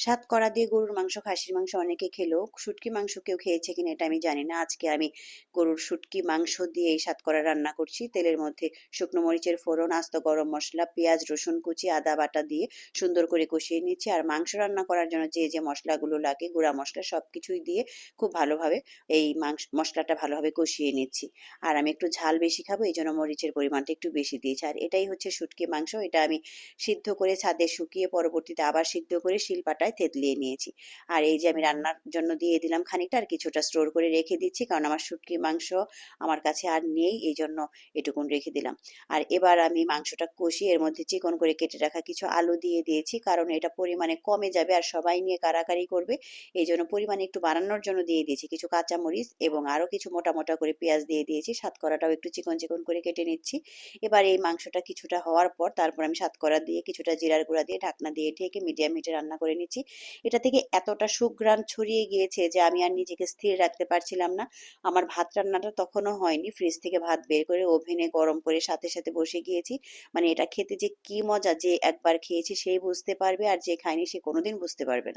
সাতকরা দিয়ে গরুর মাংস, খাসির মাংস অনেকে খেলেও শুটকি মাংস কেউ খেয়েছে কিনা এটা আমি জানি না। আজকে আমি গরুর শুটকি মাংস দিয়ে এই সাতকরা রান্না করছি। তেলের মধ্যে শুকনো মরিচের ফোড়ন, আস্ত গরম মশলা, পেঁয়াজ, রসুন কুচি, আদা বাটা দিয়ে সুন্দর করে কষিয়ে নিচ্ছি। আর মাংস রান্না করার জন্য যে যে মশলাগুলো লাগে, গুঁড়া মশলা সবকিছুই দিয়ে খুব ভালোভাবে এই মশলাটা ভালোভাবে কষিয়ে নিচ্ছি। আর আমি একটু ঝাল বেশি খাবো, এই জন্য মরিচের পরিমাণটা একটু বেশি দিয়েছি। আর এটাই হচ্ছে শুটকি মাংস। এটা আমি সিদ্ধ করে ছাদে শুকিয়ে পরবর্তীতে আবার সিদ্ধ করে শিলপাটায় থেতলিয়ে নিয়েছি। আর এই যে আমি রান্নার জন্য দিয়ে দিলাম খানিকটা, আর কিছুটা স্টোর করে রেখে দিচ্ছি, কারণ আমার শুটকি মাংস আমার কাছে আর নেই, এই জন্য এটুকুন রেখে দিলাম। আর এবার আমি মাংসটা কষিয়ে এর মধ্যে চিকন করে কেটে রাখা কিছু আলু দিয়ে দিয়েছি, কারণ এটা পরিমাণে কমে যাবে আর সবাই নিয়ে কারাকারি করবে, এই জন্য পরিমাণে একটু বাড়ানোর জন্য দিয়ে দিয়েছি কিছু কাঁচামরিচ এবং আরও কিছু মোটা মোটা করে পেঁয়াজ দিয়ে দিয়েছি। সাতকরাটাও একটু চিকন চিকন করে কেটে নিচ্ছি। এবার এই মাংসটা কিছুটা হওয়ার পর তারপর আমি সাতকরা দিয়ে কিছুটা জিরার গুঁড়া দিয়ে ঢাকনা দিয়ে ঢেকে মিডিয়াম হিটে রান্না করে নিচ্ছি। এটা থেকে এতটা সুঘ্রাণ ছড়িয়ে গিয়েছে যে আমি আর নিজেকে স্থির রাখতে পারছিলাম না। আমার ভাত রান্নাটা তখনও হয়নি, ফ্রিজ থেকে ভাত বের করে ওভেনে গরম করে সাথে সাথে বসে গিয়েছি। মানে এটা খেতে যে কি মজা, যে একবার খেয়েছে সেই বুঝতে পারবে, আর যে খায়নি সে কোনোদিন বুঝতে পারবে না।